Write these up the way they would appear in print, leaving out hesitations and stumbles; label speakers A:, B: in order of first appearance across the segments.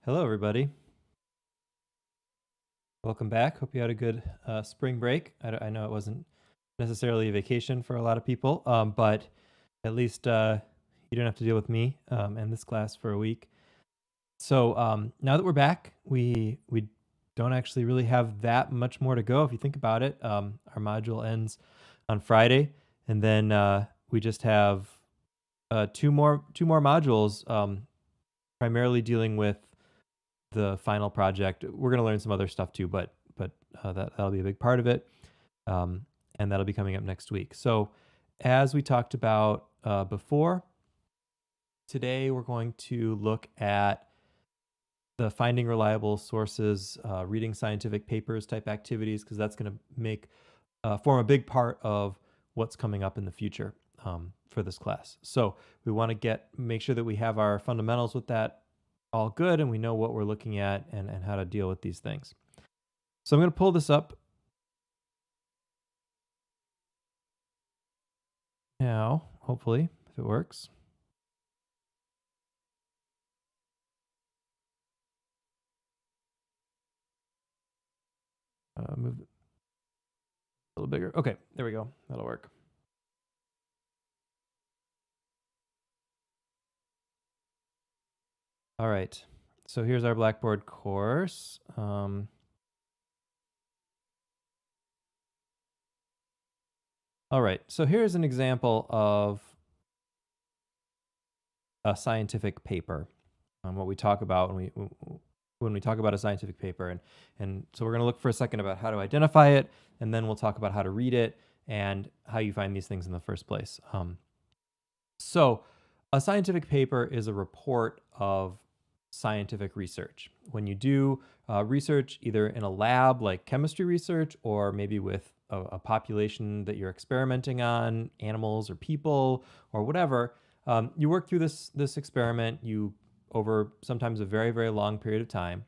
A: Hello, everybody. Welcome back. Hope you had a good spring break. I know it wasn't necessarily a vacation for a lot of people, but at least you don't have to deal with me and this class for a week. So now that we're back, we don't actually really have that much more to go. If you think about it, our module ends on Friday, and then we just have two more modules, primarily dealing with the final project. We're going to learn some other stuff too, but that'll be a big part of it, um, and that'll be coming up next week. So, as we talked about before, today we're going to look at the finding reliable sources, reading scientific papers type activities, because that's going to form a big part of what's coming up in the future for this class. So we want to make sure that we have our fundamentals with that all good, and we know what we're looking at and how to deal with these things. So I'm going to pull this up now, hopefully, if it works. Move it a little bigger. Okay, there we go. That'll work. All right. So here's our Blackboard course. All right. So here's an example of a scientific paper. What we talk about when we talk about a scientific paper, and so we're going to look for a second about how to identify it, and then we'll talk about how to read it and how you find these things in the first place. So a scientific paper is a report of scientific research. When you do research either in a lab like chemistry research, or maybe with a population that you're experimenting on, animals or people or whatever, you work through this experiment, over sometimes a very, very long period of time,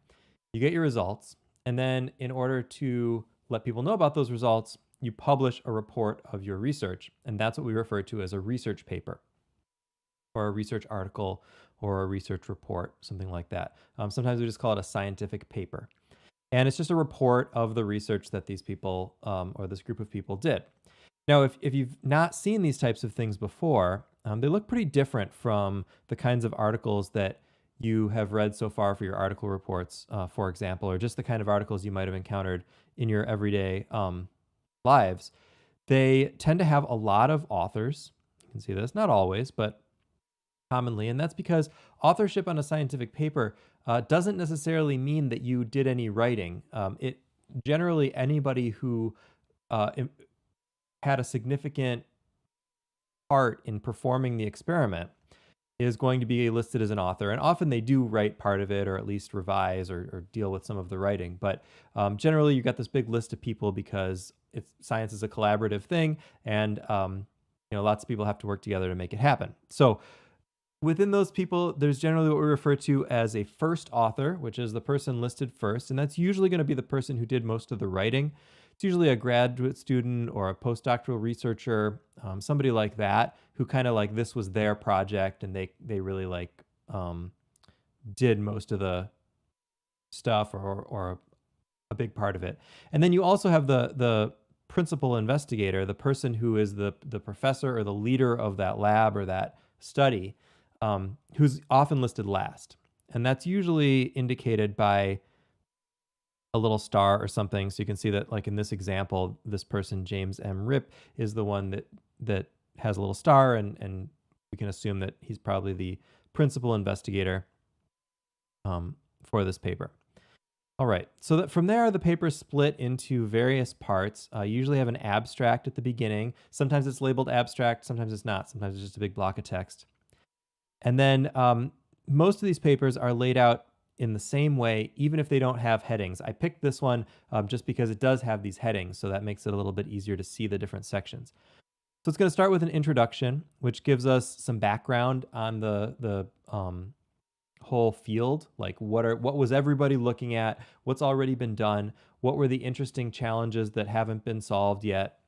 A: you get your results, and then in order to let people know about those results, you publish a report of your research, and that's what we refer to as a research paper, or a research article, or a research report, something like that. Sometimes we just call it a scientific paper. And it's just a report of the research that these people, or this group of people, did. Now, if you've not seen these types of things before, they look pretty different from the kinds of articles that you have read so far for your article reports, for example, or just the kind of articles you might have encountered in your everyday lives. They tend to have a lot of authors. You can see this, not always, but commonly, and that's because authorship on a scientific paper doesn't necessarily mean that you did any writing. It generally, anybody who had a significant part in performing the experiment is going to be listed as an author, and often they do write part of it, or at least revise or deal with some of the writing. But generally, you've got this big list of people because science is a collaborative thing, and lots of people have to work together to make it happen. So within those people, there's generally what we refer to as a first author, which is the person listed first, and that's usually going to be the person who did most of the writing. It's usually a graduate student or a postdoctoral researcher, somebody like that, who kind of like this was their project, and they really did most of the stuff, or a big part of it. And then you also have the principal investigator, the person who is the professor or the leader of that lab or that study, who's often listed last. And that's usually indicated by a little star or something. So you can see that, like in this example, this person, James M. Ripp, is the one that has a little star, and we can assume that he's probably the principal investigator for this paper. All right, so that from there, the paper is split into various parts. You usually have an abstract at the beginning. Sometimes it's labeled abstract, sometimes it's not. Sometimes it's just a big block of text. And then most of these papers are laid out in the same way, even if they don't have headings. I picked this one just because it does have these headings, so that makes it a little bit easier to see the different sections. So it's going to start with an introduction, which gives us some background on the whole field, like what was everybody looking at, what's already been done, what were the interesting challenges that haven't been solved yet.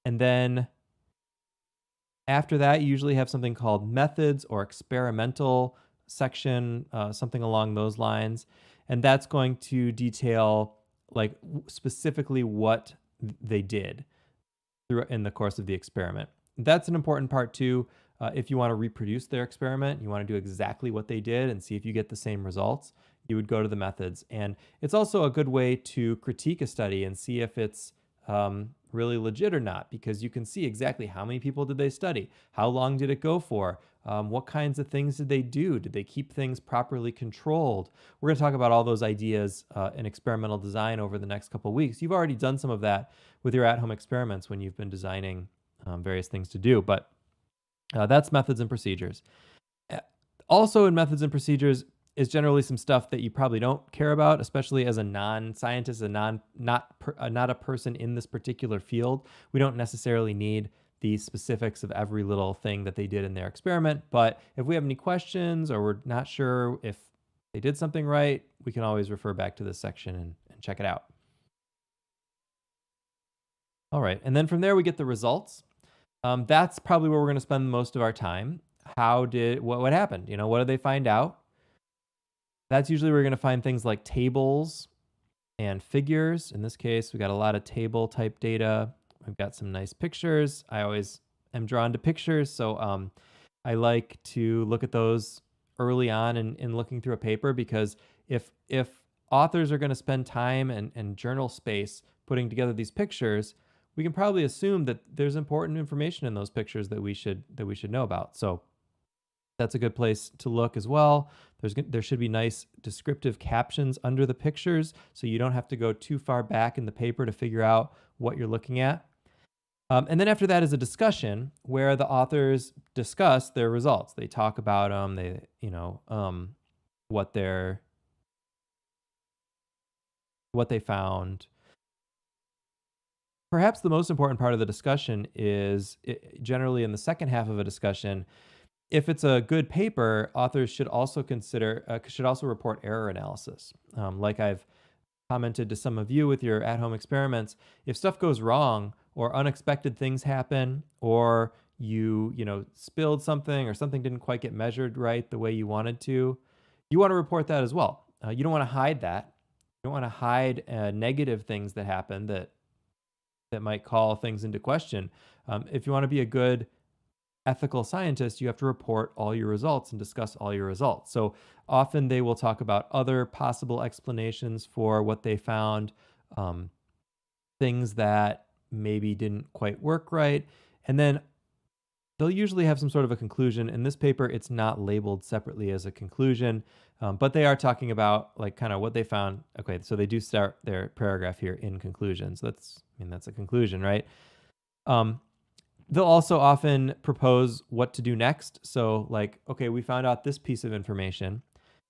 A: And then after that, you usually have something called methods or experimental section, something along those lines. And that's going to detail like specifically what they did through in the course of the experiment. That's an important part too. If you want to reproduce their experiment, you want to do exactly what they did and see if you get the same results, you would go to the methods. And it's also a good way to critique a study and see if it's really legit or not, because you can see exactly how many people did they study, how long did it go for, what kinds of things did they do, did they keep things properly controlled. We're going to talk about all those ideas in experimental design over the next couple of weeks. You've already done some of that with your at-home experiments when you've been designing various things to do, but that's methods and procedures. Also in methods and procedures is generally some stuff that you probably don't care about, especially as a non-scientist, not a person in this particular field. We don't necessarily need the specifics of every little thing that they did in their experiment, but if we have any questions or we're not sure if they did something right, we can always refer back to this section and check it out. All right, and then from there we get the results. That's probably where we're going to spend most of our time. What happened? What did they find out? That's usually where we're going to find things like tables and figures. In this case, we got a lot of table type data. We've got some nice pictures. I always am drawn to pictures, so I like to look at those early on in looking through a paper, because if authors are going to spend time and journal space putting together these pictures, we can probably assume that there's important information in those pictures that we should know about. So that's a good place to look as well. There should be nice descriptive captions under the pictures, so you don't have to go too far back in the paper to figure out what you're looking at. And then after that is a discussion where the authors discuss their results. They talk about them. What they found. Perhaps the most important part of the discussion is generally in the second half of a discussion. If it's a good paper, authors should also report error analysis. Like I've commented to some of you with your at-home experiments, if stuff goes wrong or unexpected things happen, or you spilled something or something didn't quite get measured right the way you wanted to, you want to report that as well. You don't want to hide that. You don't want to hide negative things that happen that might call things into question. If you want to be a good ethical scientist, you have to report all your results and discuss all your results. So often they will talk about other possible explanations for what they found, things that maybe didn't quite work right. And then they'll usually have some sort of a conclusion. In this paper, it's not labeled separately as a conclusion, but they are talking about like kind of what they found. Okay, so they do start their paragraph here in conclusion. So that's a conclusion, right? They'll also often propose what to do next. So like, okay, we found out this piece of information,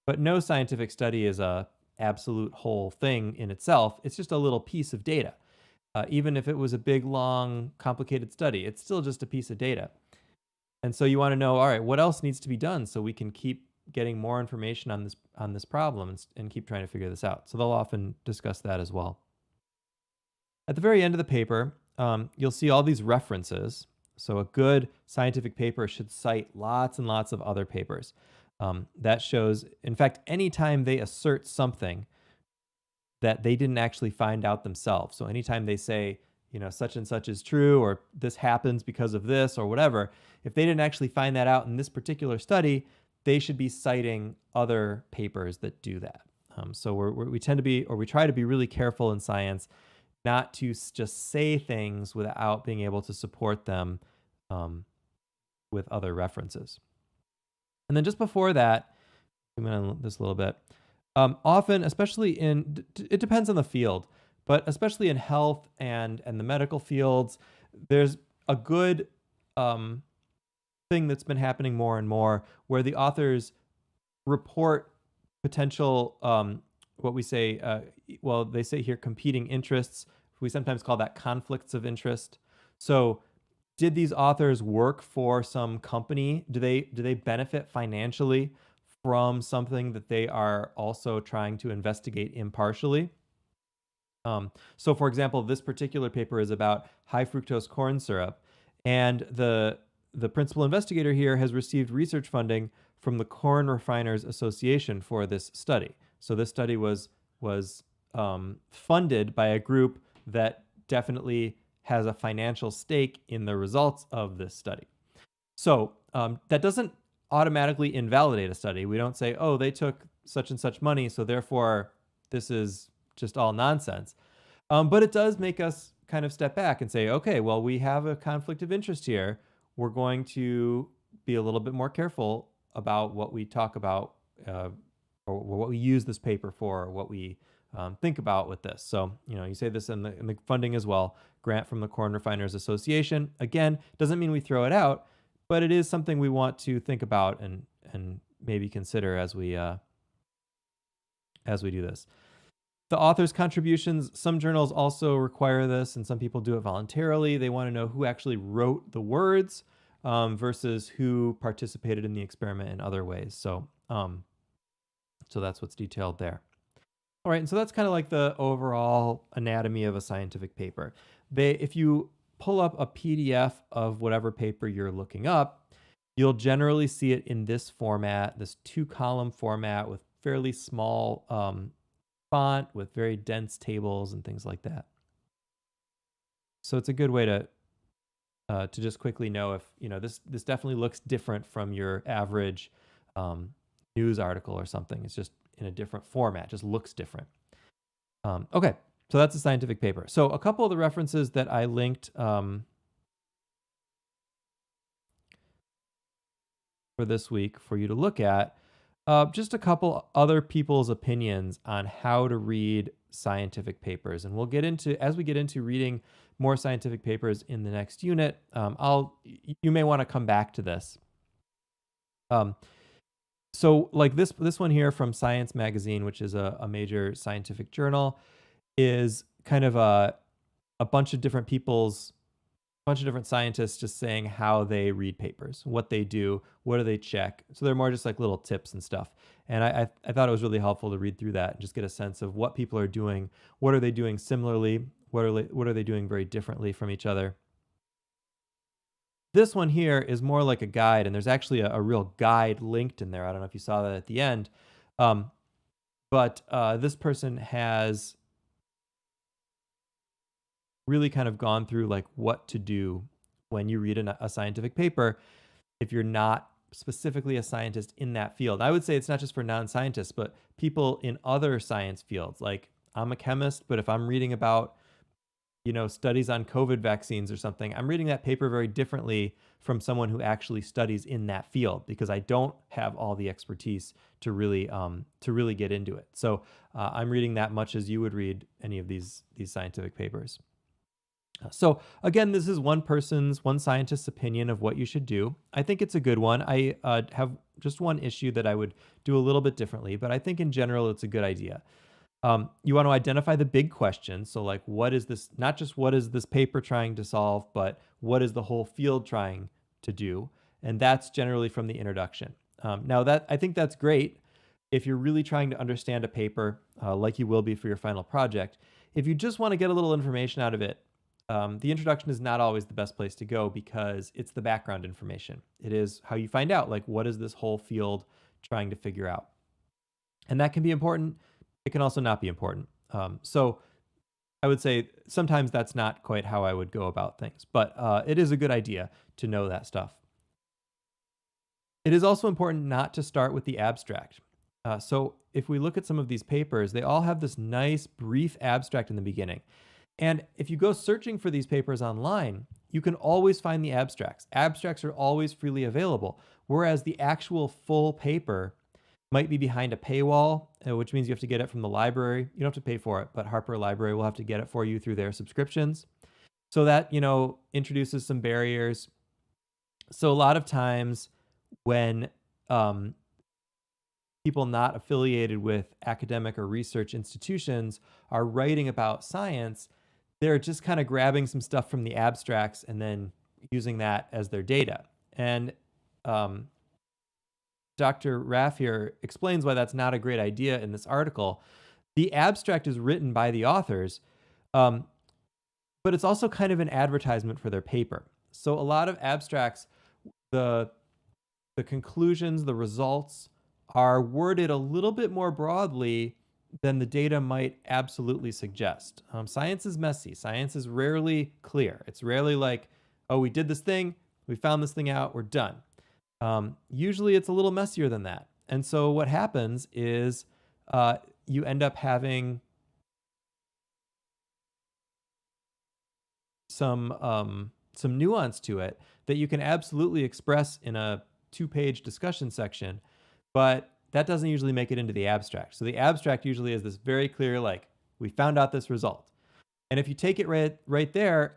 A: but no scientific study is a absolute whole thing in itself. It's just a little piece of data. Even if it was a big, long, complicated study, it's still just a piece of data. And so you want to know, all right, what else needs to be done so we can keep getting more information on this problem and keep trying to figure this out. So they'll often discuss that as well. At the very end of the paper, you'll see all these references. So a good scientific paper should cite lots and lots of other papers. That shows, in fact, anytime they assert something that they didn't actually find out themselves. So anytime they say, such and such is true, or this happens because of this, or whatever, if they didn't actually find that out in this particular study, they should be citing other papers that do that. So we try to be really careful in science not to just say things without being able to support them with other references. And then just before that, zoom in on this a little bit. Often, especially it depends on the field, but especially in health and the medical fields, there's a good thing that's been happening more and more where the authors report potential, what we say, they say here competing interests. We sometimes call that conflicts of interest. So did these authors work for some company? Do they benefit financially from something that they are also trying to investigate impartially? So for example, this particular paper is about high fructose corn syrup, and the principal investigator here has received research funding from the Corn Refiners Association for this study. So this study was funded by a group that definitely has a financial stake in the results of this study. So that doesn't automatically invalidate a study. We don't say, oh, they took such and such money, so therefore this is just all nonsense. But it does make us kind of step back and say, okay, well, we have a conflict of interest here. We're going to be a little bit more careful about what we talk about, or what we use this paper for, or what we think about with this. So, you say this in the funding as well. Grant from the Corn Refiners Association. Again, doesn't mean we throw it out, but it is something we want to think about and maybe consider as we do this. The author's contributions, some journals also require this, and some people do it voluntarily. They want to know who actually wrote the words versus who participated in the experiment in other ways. So that's what's detailed there. All right, and so that's kind of like the overall anatomy of a scientific paper. If you pull up a PDF of whatever paper you're looking up, you'll generally see it in this format, this 2-column format with fairly small font with very dense tables and things like that. So it's a good way to just quickly know if this definitely looks different from your average news article or something. It's just in a different format, just looks different. Okay, so that's a scientific paper. So a couple of the references that I linked for this week for you to look at, just a couple other people's opinions on how to read scientific papers. And we'll get into, as we get into reading more scientific papers in the next unit, you may want to come back to this. So like this one here from Science Magazine, which is a major scientific journal, is kind of a bunch of different scientists just saying how they read papers, what they do, what do they check. So they're more just like little tips and stuff. And I thought it was really helpful to read through that and just get a sense of what people are doing. What are they doing similarly? What are they doing very differently from each other? This one here is more like a guide, and there's actually a real guide linked in there. I don't know if you saw that at the end. But this person has really kind of gone through like what to do when you read a scientific paper if you're not specifically a scientist in that field. I would say it's not just for non-scientists, but people in other science fields. Like I'm a chemist, but if I'm reading about studies on COVID vaccines or something, I'm reading that paper very differently from someone who actually studies in that field because I don't have all the expertise to really get into it. So I'm reading that much as you would read any of these scientific papers. So again, this is one scientist's opinion of what you should do. I think it's a good one. I have just one issue that I would do a little bit differently, but I think in general, it's a good idea. You want to identify the big questions. So like, what is this, not just what is this paper trying to solve, but what is the whole field trying to do? And that's generally from the introduction. Now I think that's great if you're really trying to understand a paper like you will be for your final project. If you just want to get a little information out of it, the introduction is not always the best place to go because it's the background information. It is how you find out, like, what is this whole field trying to figure out? And that can be important. It can also not be important. So I would say sometimes that's not quite how I would go about things, but it is a good idea to know that stuff. It is also important not to start with the abstract. So if we look at some of these papers, they all have this nice brief abstract in the beginning. And if you go searching for these papers online, you can always find the abstracts. Abstracts are always freely available, whereas the actual full paper might be behind a paywall, which means you have to get it from the library. You don't have to pay for it, but Harper Library will have to get it for you through their subscriptions. So that, introduces some barriers. So a lot of times when people not affiliated with academic or research institutions are writing about science, they're just kind of grabbing some stuff from the abstracts and then using that as their data. And Dr. Raff here explains why that's not a great idea in this article. The abstract is written by the authors, but it's also kind of an advertisement for their paper. So a lot of abstracts, the the conclusions, the results are worded a little bit more broadly than the data might absolutely suggest. Science is messy. Science is rarely clear. It's rarely like, oh, we did this thing, we found this thing out, we're done. Usually it's a little messier than that. And so what happens is you end up having some nuance to it that you can absolutely express in a 2-page discussion section, but that doesn't usually make it into the abstract. So the abstract usually is this very clear, like, we found out this result. And if you take it right there,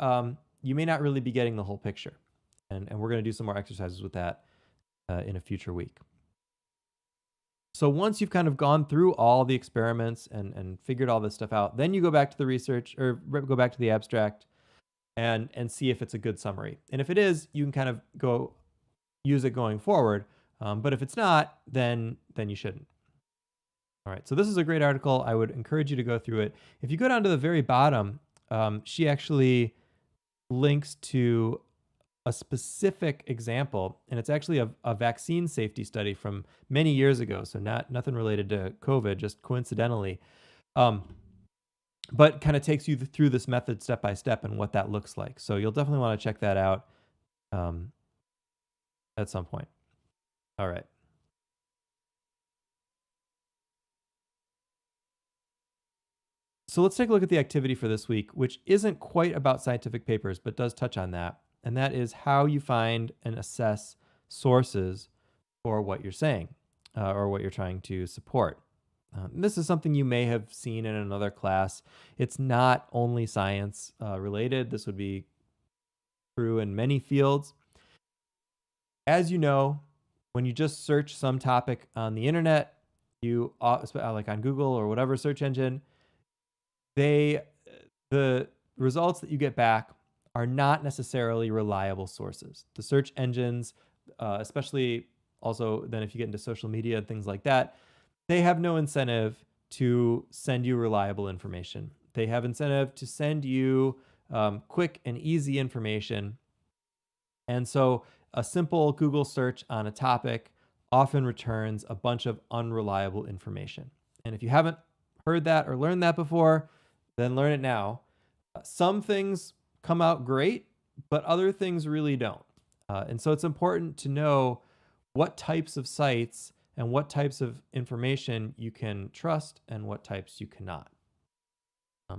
A: you may not really be getting the whole picture. And we're going to do some more exercises with that in a future week. So once you've kind of gone through all the experiments and figured all this stuff out, then you go back to the research or go back to the abstract and see if it's a good summary. And if it is, you can kind of go use it going forward. But if it's not, then you shouldn't. All right, so this is a great article. I would encourage you to go through it. If you go down to the very bottom, she actually links to a specific example, and it's actually a vaccine safety study from many years ago, so nothing related to COVID, just coincidentally. But kind of takes you through this method step by step and what that looks like. So you'll definitely want to check that out at some point. All right. So let's take a look at the activity for this week, which isn't quite about scientific papers, but does touch on that. And that is how you find and assess sources for what you're saying or what you're trying to support. This is something you may have seen in another class. It's not only science related. This would be true in many fields. As you know, when you just search some topic on the internet, you like on Google or whatever search engine, the results that you get back are not necessarily reliable sources. The search engines, especially also then if you get into social media and things like that, they have no incentive to send you reliable information. They have incentive to send you quick and easy information. And so a simple Google search on a topic often returns a bunch of unreliable information. And if you haven't heard that or learned that before, then learn it now. Some things come out great, but other things really don't. And so it's important to know what types of sites and what types of information you can trust and what types you cannot.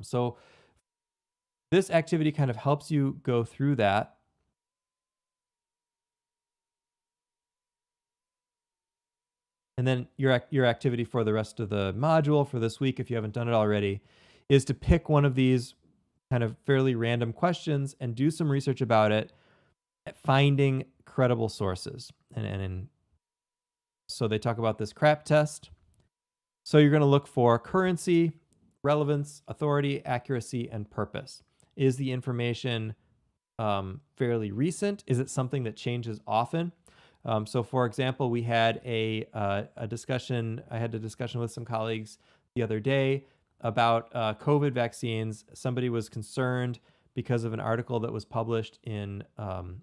A: So this activity kind of helps you go through that. And then your activity for the rest of the module for this week, if you haven't done it already, is to pick one of these kind of fairly random questions and do some research about it, finding credible sources. And so they talk about this CRAP test. So you're going to look for currency, relevance, authority, accuracy, and purpose. Is the information fairly recent? Is it something that changes often? So for example, we had a discussion, I had a discussion with some colleagues the other day about COVID vaccines. Somebody was concerned because of an article that was published in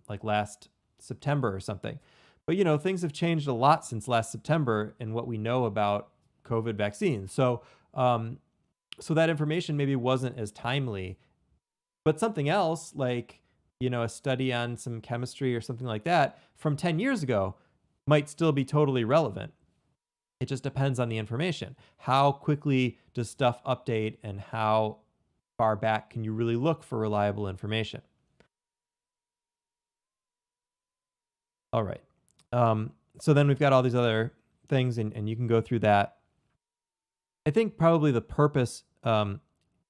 A: like last September or something. But, you know, things have changed a lot since last September in what we know about COVID vaccines. So, so that information maybe wasn't as timely, but something else like, you know, a study on some chemistry or something like that from 10 years ago might still be totally relevant. It just depends on the information. How quickly does stuff update and how far back can you really look for reliable information? All right. So then we've got all these other things and you can go through that. I think probably the purpose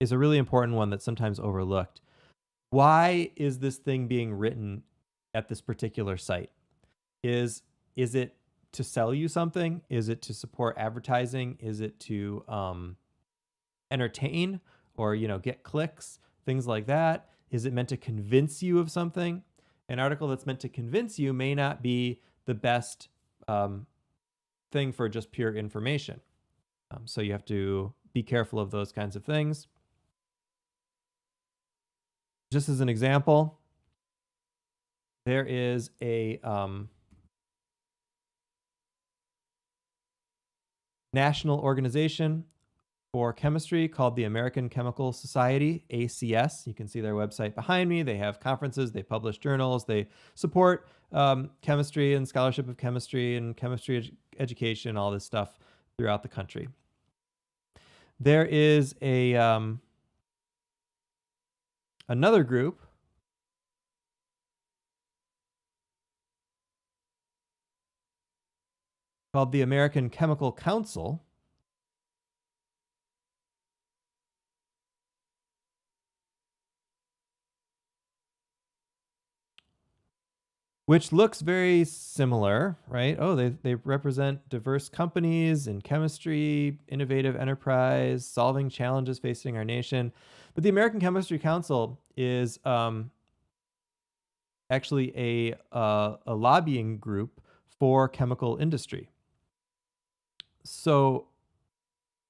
A: is a really important one that's sometimes overlooked. Why is this thing being written at this particular site? Is it to sell you something? Is it to support advertising? Is it to entertain or, you know, get clicks, things like that? Is it meant to convince you of something? An article that's meant to convince you may not be the best thing for just pure information. So you have to be careful of those kinds of things. Just as an example, there is a national organization for chemistry called the American Chemical Society, ACS. You can see their website behind me. They have conferences, they publish journals, they support chemistry and scholarship of chemistry and chemistry education, all this stuff throughout the country. There is another group called the American Chemical Council, which looks very similar, right? Oh, they represent diverse companies in chemistry, innovative enterprise, solving challenges facing our nation. But the American Chemistry Council is actually a lobbying group for chemical industry. So,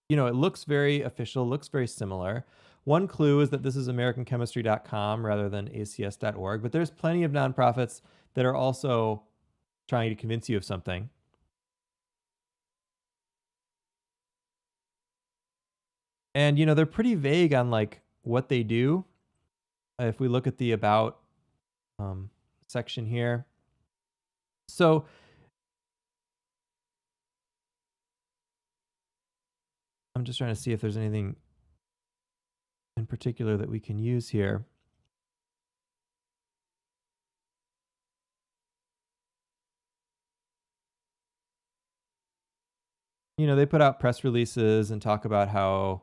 A: you know, it looks very official, looks very similar. One clue is that this is americanchemistry.com rather than acs.org, but there's plenty of nonprofits that are also trying to convince you of something. And, you know, they're pretty vague on like what they do. If we look at the about section here. So I'm just trying to see if there's anything in particular that we can use here. You know, they put out press releases and talk about how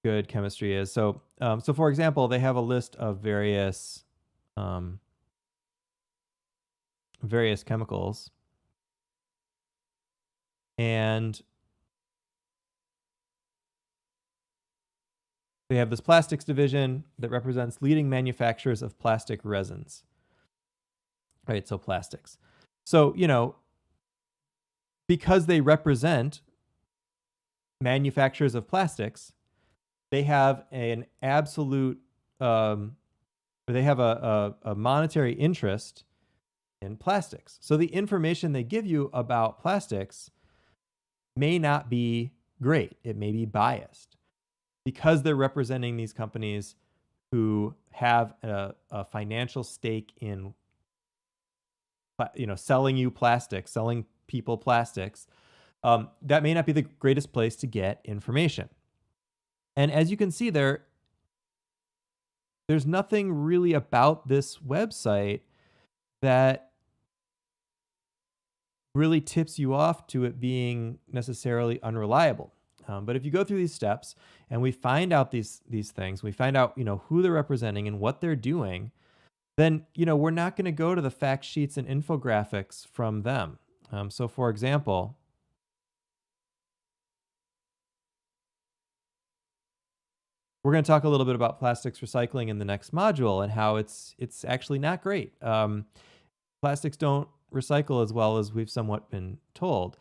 A: good chemistry is. So, so for example, they have a list of various chemicals, and they have this plastics division that represents leading manufacturers of plastic resins. Right, so plastics. So, you know, because they represent manufacturers of plastics, they have an absolute, they have a monetary interest in plastics. So the information they give you about plastics may not be great. It may be biased because they're representing these companies who have a financial stake in, you know, selling you plastics, selling people plastics. That may not be the greatest place to get information. And as you can see there's nothing really about this website that really tips you off to it being necessarily unreliable. But if you go through these steps and we find out these things, we find out, you know, who they're representing and what they're doing, then, you know, we're not going to go to the fact sheets and infographics from them. So for example, we're going to talk a little bit about plastics recycling in the next module and how it's actually not great. Plastics don't recycle as well as we've somewhat been told.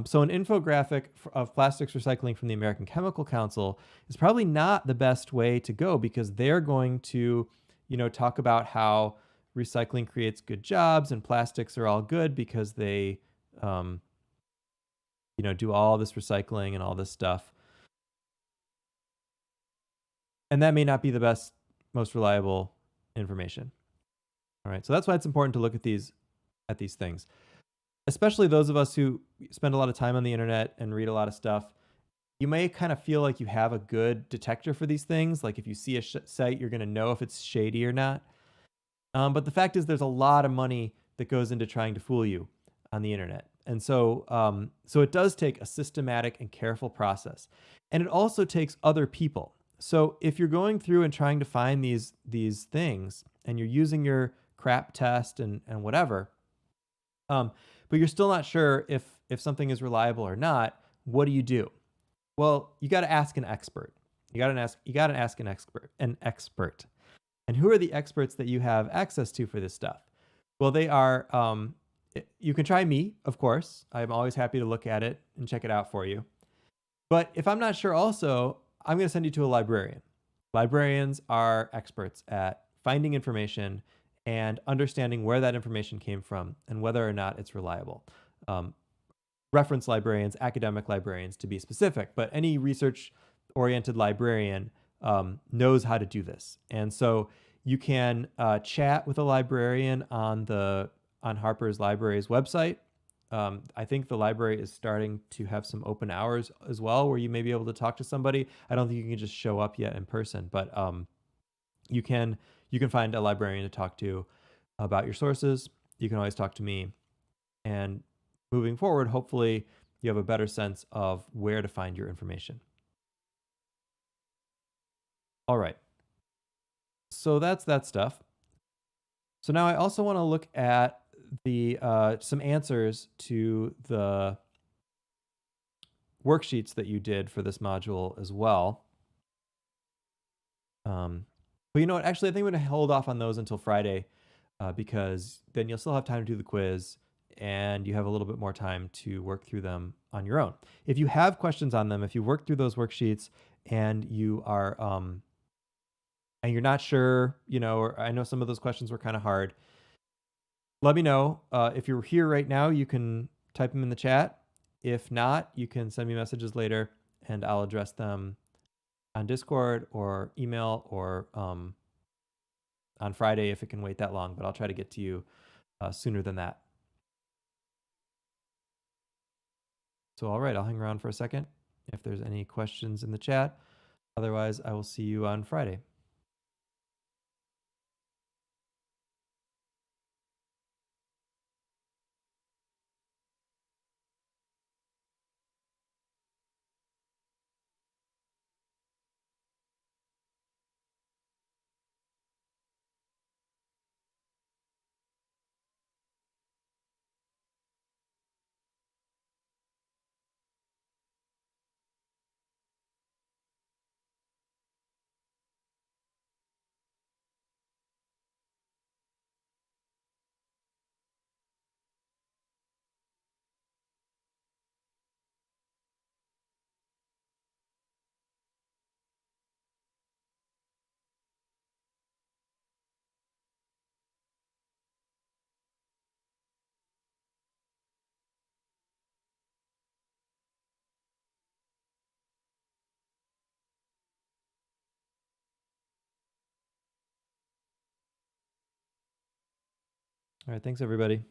A: So an infographic of plastics recycling from the American Chemical Council is probably not the best way to go because they're going to, you know, talk about how recycling creates good jobs and plastics are all good because they, you know, do all this recycling and all this stuff. And that may not be the best, most reliable information. All right, so that's why it's important to look at these things, especially those of us who spend a lot of time on the internet and read a lot of stuff. You may kind of feel like you have a good detector for these things. Like if you see a site, you're going to know if it's shady or not. But the fact is there's a lot of money that goes into trying to fool you on the internet. And so, so it does take a systematic and careful process. And it also takes other people. So if you're going through and trying to find these things and you're using your crap test and whatever, but you're still not sure if something is reliable or not, what do you do? Well, you got to ask an expert. You got to ask an expert. And who are the experts that you have access to for this stuff? Well, they are, you can try me, of course. I'm always happy to look at it and check it out for you. But if I'm not sure also, I'm going to send you to a librarian. Librarians are experts at finding information and understanding where that information came from and whether or not it's reliable. reference librarians, academic librarians to be specific, but any research-oriented librarian knows how to do this. And so you can chat with a librarian on Harper's Library's website. I think the library is starting to have some open hours as well, where you may be able to talk to somebody. I don't think you can just show up yet in person, but you can find a librarian to talk to about your sources. You can always talk to me. And moving forward, hopefully you have a better sense of where to find your information. All right. So that's that stuff. So now I also want to look at the some answers to the worksheets that you did for this module as well. But you know what? Actually, I think I'm going to hold off on those until Friday because then you'll still have time to do the quiz and you have a little bit more time to work through them on your own. If you have questions on them, if you work through those worksheets and you are and you're not sure, you know, or I know some of those questions were kind of hard, let me know. If you're here right now, you can type them in the chat. If not, you can send me messages later and I'll address them on Discord or email or on Friday if it can wait that long, but I'll try to get to you sooner than that. So, all right, I'll hang around for a second if there's any questions in the chat. Otherwise, I will see you on Friday. All right, thanks everybody.